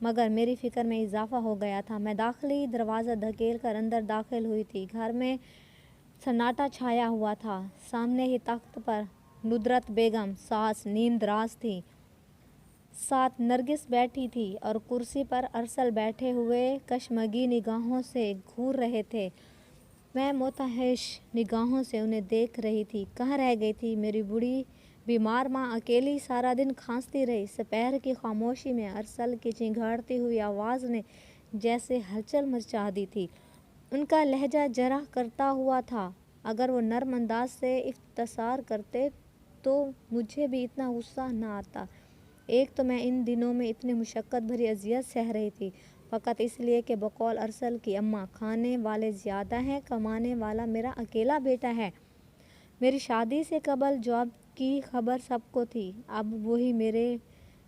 مگر میری فکر میں اضافہ ہو گیا تھا۔ میں داخلی دروازہ دھکیل کر اندر داخل ہوئی تھی۔ گھر میں سناٹا چھایا ہوا تھا۔ سامنے ہی تخت پر ندرت بیگم ساس نیند راز تھی، ساتھ نرگس بیٹھی تھی اور کرسی پر ارسل بیٹھے ہوئے کشمگی نگاہوں سے گھور رہے تھے۔ میں متوحش نگاہوں سے انہیں دیکھ رہی تھی۔ کہاں رہ گئی تھی میری بوڑھی بیمار ماں؟ اکیلی سارا دن کھانستی رہی۔ سپہر کی خاموشی میں ارسل کی چنگھاڑتی ہوئی آواز نے جیسے ہلچل مچا دی تھی۔ ان کا لہجہ جرح کرتا ہوا تھا۔ اگر وہ نرم انداز سے اختصار کرتے تو مجھے بھی اتنا غصہ نہ آتا۔ ایک تو میں ان دنوں میں اتنی مشقت بھری اذیت سہہ رہی تھی، فقط اس لیے کہ بقول ارسل کی اماں کھانے والے زیادہ ہیں، کمانے والا میرا اکیلا بیٹا ہے۔ میری شادی سے قبل جاب کی خبر سب کو تھی، اب وہی میرے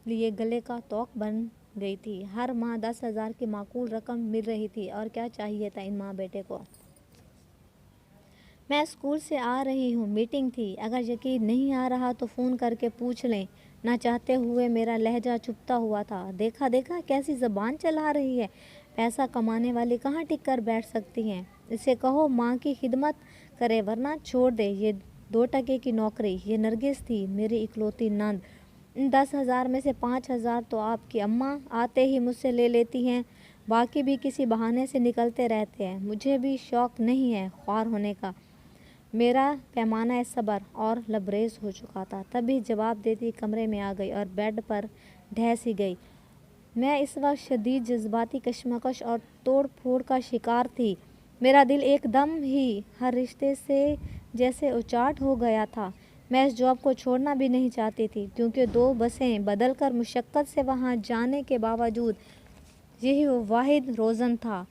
لیے گلے کا توق بن گئی تھی۔ ہر ماہ 10,000 کی معقول رقم مل رہی تھی، اور کیا چاہیے تھا ان ماں بیٹے کو؟ میں اسکول سے آ رہی ہوں، میٹنگ تھی، اگر یقین نہیں آ رہا تو فون کر کے پوچھ لیں۔ نہ چاہتے ہوئے میرا لہجہ چپتا ہوا تھا۔ دیکھا کیسی زبان چلا رہی ہے، پیسہ کمانے والی کہاں ٹک کر بیٹھ سکتی ہیں؟ اسے کہو ماں کی خدمت کرے ورنہ چھوڑ دے یہ 2 ٹکے کی نوکری۔ یہ نرگس تھی، میری اکلوتی نند۔ ان 10,000 میں سے 5,000 تو آپ کی اماں آتے ہی مجھ سے لے لیتی ہیں، باقی بھی کسی بہانے سے نکلتے رہتے ہیں۔ مجھے بھی شوق نہیں ہے خوار ہونے کا۔ میرا پیمانہ صبر اور لبریز ہو چکا تھا۔ تبھی جواب دیتی کمرے میں آ گئی اور بیڈ پر ڈھہ سی گئی۔ میں اس وقت شدید جذباتی کشمکش اور توڑ پھوڑ کا شکار تھی۔ میرا دل ایک دم ہی ہر رشتے سے جیسے اچاٹ ہو گیا تھا۔ میں اس جاب کو چھوڑنا بھی نہیں چاہتی تھی، کیونکہ 2 بسیں بدل کر مشقت سے وہاں جانے کے باوجود یہی وہ واحد روزن تھا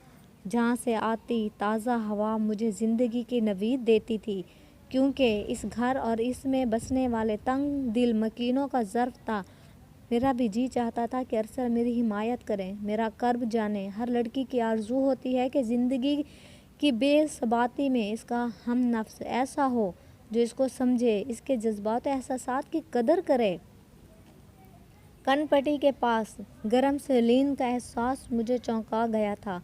جہاں سے آتی تازہ ہوا مجھے زندگی کی نوید دیتی تھی، کیونکہ اس گھر اور اس میں بسنے والے تنگ دل مکینوں کا ظرف تھا۔ میرا بھی جی چاہتا تھا کہ ارسل میری حمایت کرے، میرا کرب جانے۔ ہر لڑکی کی آرزو ہوتی ہے کہ زندگی کی بے ثباتی میں اس کا ہم نفس ایسا ہو جو اس کو سمجھے، اس کے جذبات و احساسات کی قدر کرے۔ کن پٹی کے پاس گرم سیلین کا احساس مجھے چونکا گیا تھا۔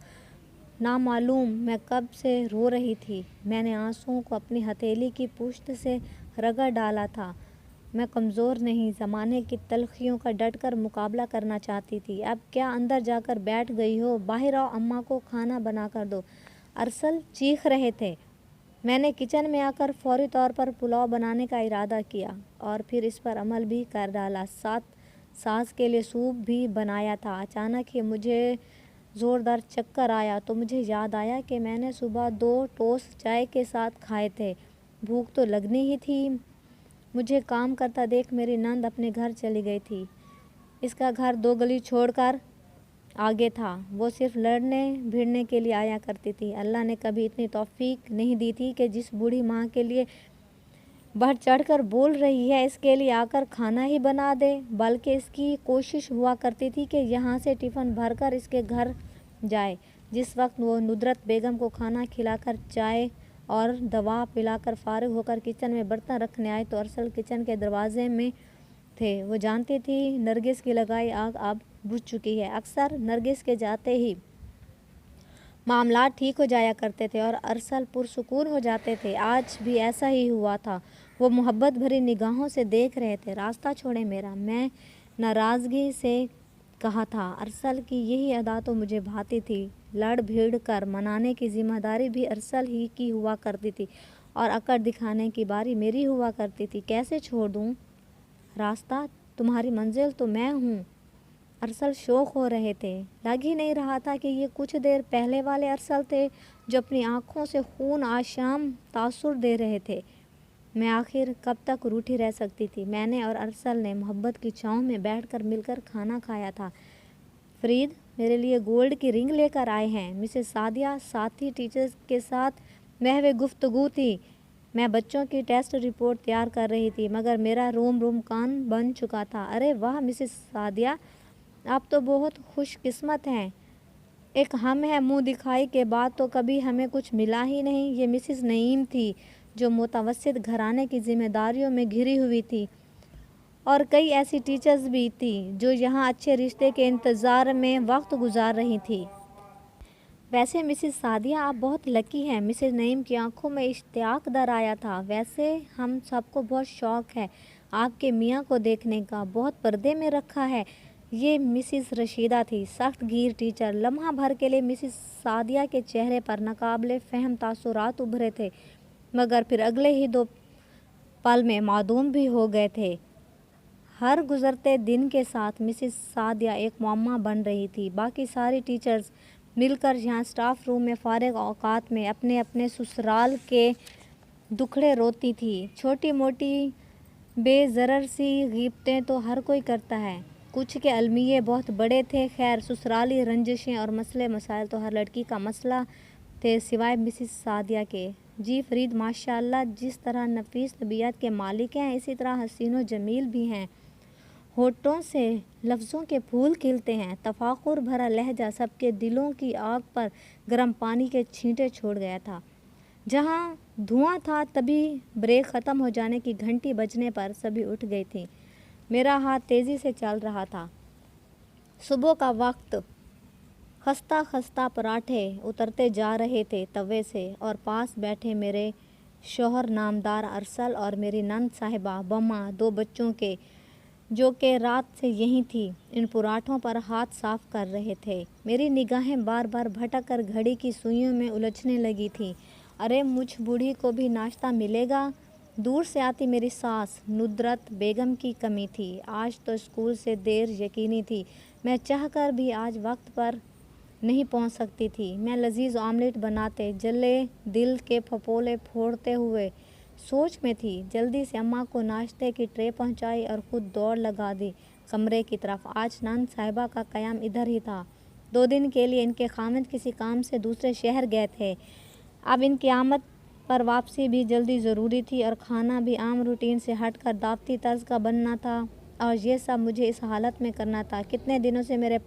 نامعلوم میں کب سے رو رہی تھی۔ میں نے آنسوؤں کو اپنی ہتھیلی کی پشت سے رگڑ ڈالا تھا۔ میں کمزور نہیں، زمانے کی تلخیوں کا ڈٹ کر مقابلہ کرنا چاہتی تھی۔ اب کیا اندر جا کر بیٹھ گئی ہو؟ باہر آؤ، اماں کو کھانا بنا کر دو، ارسل چیخ رہے تھے۔ میں نے کچن میں آ کر فوری طور پر پلاؤ بنانے کا ارادہ کیا اور پھر اس پر عمل بھی کر ڈالا، ساتھ ساس کے لیے سوپ بھی بنایا تھا۔ اچانک ہی مجھے زوردار چکر آیا تو مجھے یاد آیا کہ میں نے صبح 2 ٹوسٹ چائے کے ساتھ کھائے تھے۔ بھوک تو لگنی ہی تھی۔ مجھے کام کرتا دیکھ میری نند اپنے گھر چلی گئی تھی۔ اس کا گھر 2 گلی چھوڑ کر آگے تھا۔ وہ صرف لڑنے بھیڑنے کے لیے آیا کرتی تھی۔ اللہ نے کبھی اتنی توفیق نہیں دی تھی کہ جس بوڑھی ماں کے لیے بڑھ چڑھ کر بول رہی ہے اس کے لیے آ کر کھانا ہی بنا دے، بلکہ اس کی کوشش ہوا کرتی تھی کہ یہاں سے ٹفن بھر کر اس کے گھر جائے۔ جس وقت وہ ندرت بیگم کو کھانا کھلا کر چائے اور دوا پلا کر فارغ ہو کر کچن میں برتن رکھنے آئی تو ارسل کچن کے دروازے میں تھے۔ وہ جانتی تھی نرگس کی لگائی آگ اب بجھ چکی ہے۔ اکثر نرگس کے جاتے ہی معاملات ٹھیک ہو جایا کرتے تھے اور ارسل پرسکون ہو جاتے تھے۔ آج بھی ایسا ہی ہوا تھا۔ وہ محبت بھری نگاہوں سے دیکھ رہے تھے۔ راستہ چھوڑے میرا، میں ناراضگی سے کہا تھا۔ ارسل کی یہی ادا تو مجھے بھاتی تھی۔ لڑ بھیڑ کر منانے کی ذمہ داری بھی ارسل ہی کی ہوا کرتی تھی اور اکڑ دکھانے کی باری میری ہوا کرتی تھی۔ کیسے چھوڑ دوں راستہ؟ تمہاری منزل تو میں ہوں۔ ارسل شوق ہو رہے تھے۔ لگ ہی نہیں رہا تھا کہ یہ کچھ دیر پہلے والے ارسل تھے جو اپنی آنکھوں سے خون آشام تاثر دے رہے تھے۔ میں آخر کب تک روٹھی رہ سکتی تھی؟ میں نے اور ارسل نے محبت کی چھاؤں میں بیٹھ کر مل کر کھانا کھایا تھا۔ فرید میرے لیے گولڈ کی رنگ لے کر آئے ہیں۔ مسز سعدیہ ساتھی ٹیچر کے ساتھ محو گفتگو تھی۔ میں بچوں کی ٹیسٹ رپورٹ تیار کر رہی تھی مگر میرا روم کان بن چکا تھا۔ ارے واہ مسز سعدیہ، آپ تو بہت خوش قسمت ہیں۔ ایک ہم ہے منہ دکھائی کے بعد تو کبھی ہمیں کچھ ملا ہی نہیں۔ یہ مسز نعیم تھی جو متوسط گھرانے کی ذمہ داریوں میں گھری ہوئی تھی۔ اور کئی ایسی ٹیچرز بھی تھیں جو یہاں اچھے رشتے کے انتظار میں وقت گزار رہی تھی۔ ویسے مسز سعدیہ آپ بہت لکی ہیں، مسز نعیم کی آنکھوں میں اشتیاق در آیا تھا۔ ویسے ہم سب کو بہت شوق ہے آپ کے میاں کو دیکھنے کا، بہت پردے میں رکھا ہے۔ یہ مسز رشیدہ تھی، سخت گیر ٹیچر۔ لمحہ بھر کے لیے مسز سعدیہ کے چہرے پر ناقابل فہم تاثرات ابھرے تھے، مگر پھر اگلے ہی 2 پل میں معدوم بھی ہو گئے تھے۔ ہر گزرتے دن کے ساتھ مسز سعدیہ ایک معمہ بن رہی تھی۔ باقی ساری ٹیچرز مل کر یہاں اسٹاف روم میں فارغ اوقات میں اپنے اپنے سسرال کے دکھڑے روتی تھی۔ چھوٹی موٹی بے ضرر سی غیبتیں تو ہر کوئی کرتا ہے، کچھ کے المیے بہت بڑے تھے۔ خیر، سسرالی رنجشیں اور مسئلے مسائل تو ہر لڑکی کا مسئلہ تھے سوائے مسز سعدیہ کے۔ جی فرید ماشاء اللہ جس طرح نفیس طبیعت کے مالک ہیں، اسی طرح حسین و جمیل بھی ہیں۔ ہونٹوں سے لفظوں کے پھول کھلتے ہیں۔ تفاخر بھرا لہجہ سب کے دلوں کی آگ پر گرم پانی کے چھینٹے چھوڑ گیا تھا۔ جہاں دھواں تھا تبھی بریک ختم ہو جانے کی گھنٹی بجنے پر سبھی اٹھ گئی تھیں۔ میرا ہاتھ تیزی سے چل رہا تھا۔ صبح کا وقت، خستہ خستہ پراٹھے اترتے جا رہے تھے توے سے، اور پاس بیٹھے میرے شوہر نامدار ارسل اور میری نند صاحبہ بما 2 بچوں کے، جو کہ رات سے یہیں تھی، ان پراٹھوں پر ہاتھ صاف کر رہے تھے۔ میری نگاہیں بار بار بھٹک کر گھڑی کی سوئیوں میں الجھنے لگی تھیں۔ ارے مجھ بوڑھی کو بھی ناشتہ ملے گا؟ دور سے آتی میری ساس ندرت بیگم کی کمی تھی۔ آج تو اسکول سے دیر یقینی تھی، میں چاہ کر بھی آج وقت پر نہیں پہنچ سکتی تھی۔ میں لذیذ آملیٹ بناتے، جلے دل کے پھپولے پھوڑتے ہوئے سوچ میں تھی۔ جلدی سے اماں کو ناشتے کی ٹرے پہنچائی اور خود دوڑ لگا دی کمرے کی طرف۔ آج نند صاحبہ کا قیام ادھر ہی تھا۔ 2 دن کے لیے ان کے خاوند کسی کام سے دوسرے شہر گئے تھے۔ اب ان کی آمد پر واپسی بھی جلدی ضروری تھی، اور کھانا بھی عام روٹین سے ہٹ کر دعوتی طرز کا بننا تھا، اور یہ سب مجھے اس حالت میں کرنا تھا۔ کتنے دنوں سے میرے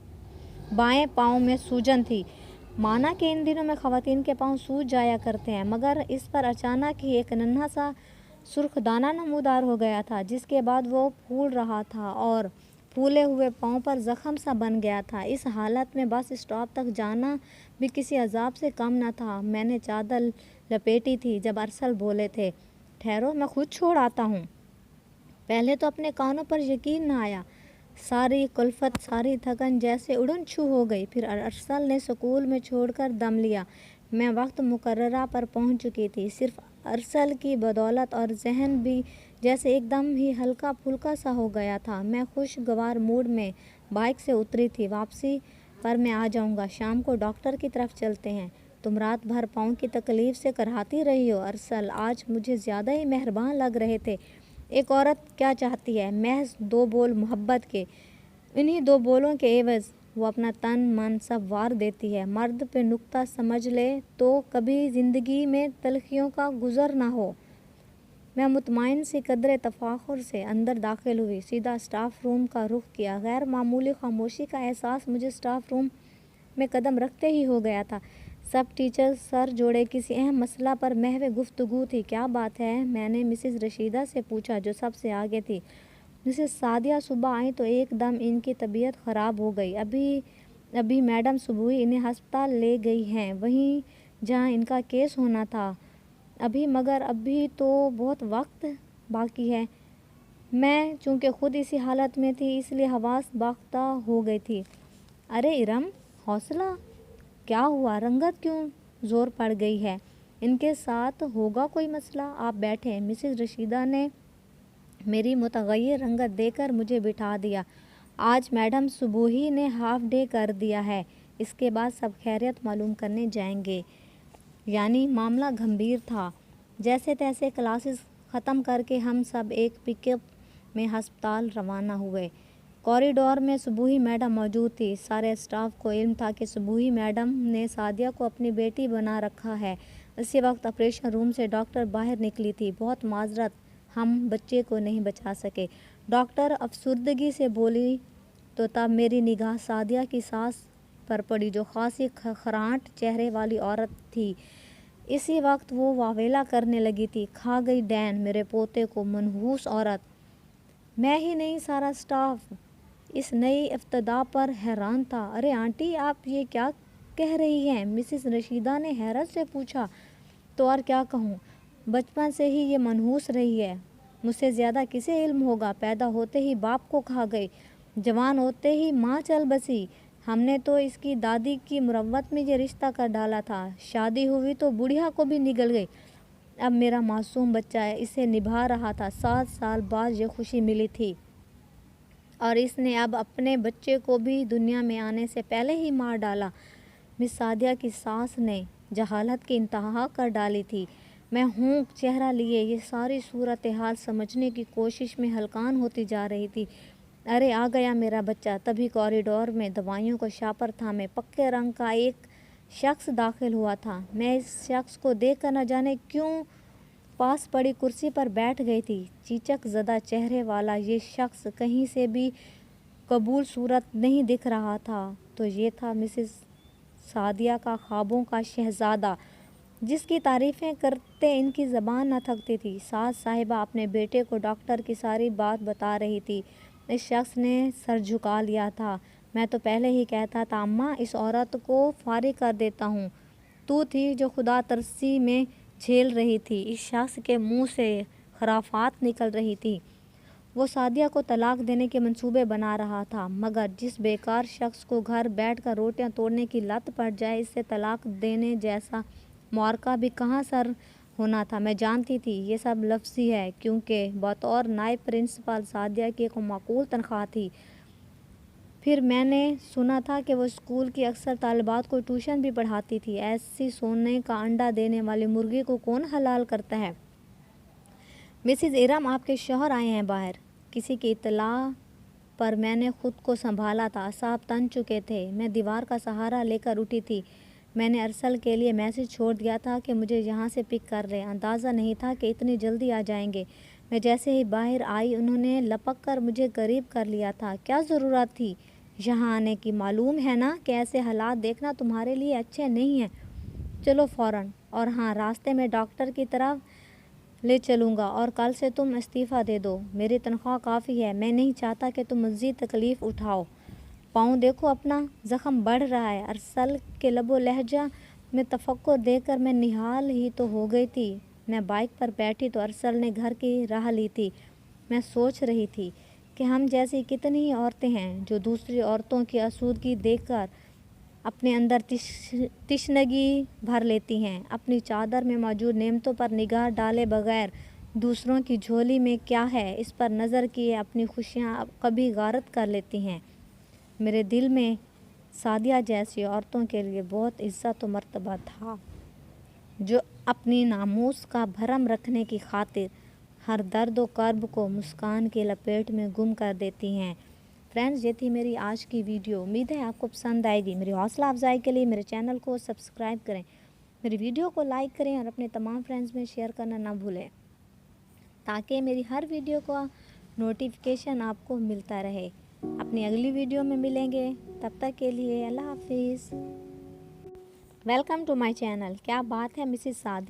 بائیں پاؤں میں سوجن تھی۔ مانا کہ ان دنوں میں خواتین کے پاؤں سوج جایا کرتے ہیں، مگر اس پر اچانک ہی ایک ننھا سا سرخ دانہ نمودار ہو گیا تھا، جس کے بعد وہ پھول رہا تھا اور پھولے ہوئے پاؤں پر زخم سا بن گیا تھا۔ اس حالت میں بس اسٹاپ تک جانا بھی کسی عذاب سے کم نہ تھا۔ میں نے چادر لپیٹی تھی جب ارسل بولے تھے، ٹھہرو میں خود چھوڑ آتا ہوں۔ پہلے تو اپنے کانوں پر یقین نہ آیا۔ ساری کلفت، ساری تھکن جیسے اڑن چھو ہو گئی۔ پھر ارسل نے سکول میں چھوڑ کر دم لیا۔ میں وقت مقررہ پر پہنچ چکی تھی، صرف ارسل کی بدولت، اور ذہن بھی جیسے ایک دم ہی ہلکا پھلکا سا ہو گیا تھا۔ میں خوشگوار موڈ میں بائک سے اتری تھی۔ واپسی پر میں آ جاؤں گا، شام کو ڈاکٹر کی طرف چلتے ہیں۔ تم رات بھر پاؤں کی تکلیف سے کراہتی رہی ہو۔ ارسل آج مجھے زیادہ ہی مہربان لگ رہے تھے۔ ایک عورت کیا چاہتی ہے؟ محض 2 بول محبت کے۔ انہی 2 بولوں کے عوض وہ اپنا تن من سب وار دیتی ہے۔ مرد پہ نکتہ سمجھ لے تو کبھی زندگی میں تلخیوں کا گزر نہ ہو۔ میں مطمئن سی قدرے تفاخر سے اندر داخل ہوئی، سیدھا اسٹاف روم کا رخ کیا۔ غیر معمولی خاموشی کا احساس مجھے اسٹاف روم میں قدم رکھتے ہی ہو گیا تھا۔ سب ٹیچرز سر جوڑے کسی اہم مسئلہ پر محو گفتگو تھی۔ کیا بات ہے؟ میں نے مسز رشیدہ سے پوچھا، جو سب سے آگے تھی۔ مسز سعدیہ صبح آئیں تو ایک دم ان کی طبیعت خراب ہو گئی۔ ابھی میڈم صبحی انہیں ہسپتال لے گئی ہیں، وہیں جہاں ان کا کیس ہونا تھا۔ مگر ابھی تو بہت وقت باقی ہے۔ میں چونکہ خود اسی حالت میں تھی، اس لیے حواس باختہ ہو گئی تھی۔ ارے ارم، حوصلہ! کیا ہوا؟ رنگت کیوں زور پڑ گئی ہے؟ ان کے ساتھ ہوگا کوئی مسئلہ؟ آپ بیٹھیں۔ مسز رشیدہ نے میری متغیر رنگت دیکھ کر مجھے بٹھا دیا۔ آج میڈم صبحی نے ہاف ڈے کر دیا ہے، اس کے بعد سب خیریت معلوم کرنے جائیں گے۔ یعنی معاملہ گمبھیر تھا۔ جیسے تیسے کلاسز ختم کر کے ہم سب ایک پک اپ میں ہسپتال روانہ ہوئے۔ کوریڈور میں صبحی میڈم موجود تھی۔ سارے اسٹاف کو علم تھا کہ صبحی میڈم نے سعدیہ کو اپنی بیٹی بنا رکھا ہے۔ اسی وقت آپریشن روم سے ڈاکٹر باہر نکلی تھی۔ بہت معذرت، ہم بچے کو نہیں بچا سکے، ڈاکٹر افسردگی سے بولی۔ تو تب میری نگاہ سعدیہ کی ساس پر پڑی، جو خاصی کھرانٹ چہرے والی عورت تھی۔ اسی وقت وہ واویلا کرنے لگی تھی، کھا گئی ڈین میرے پوتے کو، منحوس عورت! میں ہی نہیں سارا سٹاف اس نئی ابتدا پر حیران تھا۔ ارے آنٹی آپ یہ کیا کہہ رہی ہیں؟ مسز رشیدہ نے حیرت سے پوچھا۔ تو اور کیا کہوں، بچپن سے ہی یہ منحوس رہی ہے، مجھ سے زیادہ کسے علم ہوگا۔ پیدا ہوتے ہی باپ کو کھا گئی، جوان ہوتے ہی ماں چل بسی۔ ہم نے تو اس کی دادی کی مروت میں یہ رشتہ کر ڈالا تھا، شادی ہوئی تو بڑھیا کو بھی نگل گئی۔ اب میرا معصوم بچہ ہے، اسے نبھا رہا تھا۔ 7 سال بعد یہ خوشی ملی تھی اور اس نے اب اپنے بچے کو بھی دنیا میں آنے سے پہلے ہی مار ڈالا۔ مس سعدیہ کی ساس نے جہالت کی انتہا کر ڈالی تھی۔ میں ہونک چہرہ لیے یہ ساری صورتحال سمجھنے کی کوشش میں ہلکان ہوتی جا رہی تھی۔ ارے آ گیا میرا بچہ۔ تبھی کوریڈور میں دوائیوں کا شاپر تھامے پکے رنگ کا ایک شخص داخل ہوا تھا۔ میں اس شخص کو دیکھ کر نہ جانے کیوں پاس پڑی کرسی پر بیٹھ گئی تھی۔ چیچک زدہ چہرے والا یہ شخص کہیں سے بھی قبول صورت نہیں دکھ رہا تھا، تو یہ تھا مسز سعدیہ کا خوابوں کا شہزادہ، جس کی تعریفیں کرتے ان کی زبان نہ تھکتی تھی۔ ساس صاحبہ اپنے بیٹے کو ڈاکٹر کی ساری بات بتا رہی تھی۔ اس شخص نے سر جھکا لیا تھا۔ میں تو پہلے ہی کہتا تھا اماں، اس عورت کو فارغ کر دیتا ہوں۔ تو تھی جو خدا ترسی میں جھیل رہی تھی۔ اس شخص کے منہ سے خرافات نکل رہی تھی۔ وہ سعدیہ کو طلاق دینے کے منصوبے بنا رہا تھا، مگر جس بیکار شخص کو گھر بیٹھ کر روٹیاں توڑنے کی لت پڑ جائے، اس سے طلاق دینے جیسا معرکہ بھی کہاں سر ہونا تھا۔ میں جانتی تھی یہ سب لفظی ہے، کیونکہ بطور نائب پرنسپل سعدیہ کی ایک معقول تنخواہ تھی۔ پھر میں نے سنا تھا کہ وہ اسکول کی اکثر طالبات کو ٹیوشن بھی پڑھاتی تھی۔ ایسی سونے کا انڈا دینے والی مرغی کو کون حلال کرتا ہے؟ مسز ارم، آپ کے شوہر آئے ہیں باہر۔ کسی کی اطلاع پر میں نے خود کو سنبھالا تھا، اعصاب تن چکے تھے۔ میں دیوار کا سہارا لے کر اٹھی تھی۔ میں نے ارسل کے لیے میسج چھوڑ دیا تھا کہ مجھے یہاں سے پک کر لے۔ اندازہ نہیں تھا کہ اتنی جلدی آ جائیں گے۔ میں جیسے ہی باہر آئی انہوں نے لپک کر مجھے قریب کر لیا تھا۔ کیا ضرورت تھی یہاں آنے کی؟ معلوم ہے نا کہ ایسے حالات دیکھنا تمہارے لیے اچھے نہیں ہیں۔ چلو فوراً، اور ہاں، راستے میں ڈاکٹر کی طرف لے چلوں گا، اور کل سے تم استعفیٰ دے دو۔ میری تنخواہ کافی ہے، میں نہیں چاہتا کہ تم مزید تکلیف اٹھاؤ۔ پاؤں دیکھو اپنا، زخم بڑھ رہا ہے۔ ارسل کے لب و لہجہ میں تفکر دیکھ کر میں نہال ہی تو ہو گئی تھی۔ میں بائک پر بیٹھی تو ارسل نے گھر کی راہ لی تھی۔ میں سوچ رہی تھی کہ ہم جیسی کتنی ہی عورتیں ہیں جو دوسری عورتوں کی آسودگی دیکھ کر اپنے اندر تشنگی بھر لیتی ہیں، اپنی چادر میں موجود نعمتوں پر نگاہ ڈالے بغیر دوسروں کی جھولی میں کیا ہے اس پر نظر کیے اپنی خوشیاں کبھی غارت کر لیتی ہیں۔ میرے دل میں سعدیہ جیسی عورتوں کے لیے بہت عزت و مرتبہ تھا، جو اپنی ناموس کا بھرم رکھنے کی خاطر ہر درد و کرب کو مسکان کی لپیٹ میں گم کر دیتی ہیں۔ فرینڈز، یہ تھی میری آج کی ویڈیو۔ امید ہے آپ کو پسند آئے گی۔ میری حوصلہ افزائی کے لیے میرے چینل کو سبسکرائب کریں، میری ویڈیو کو لائک کریں اور اپنے تمام فرینڈز میں شیئر کرنا نہ بھولیں، تاکہ میری ہر ویڈیو کا نوٹیفیکیشن آپ کو ملتا رہے۔ اپنی اگلی ویڈیو میں ملیں گے، تب تک کے لیے اللہ حافظ۔ Welcome to my channel. کیا بات ہے مسز سعدیہ۔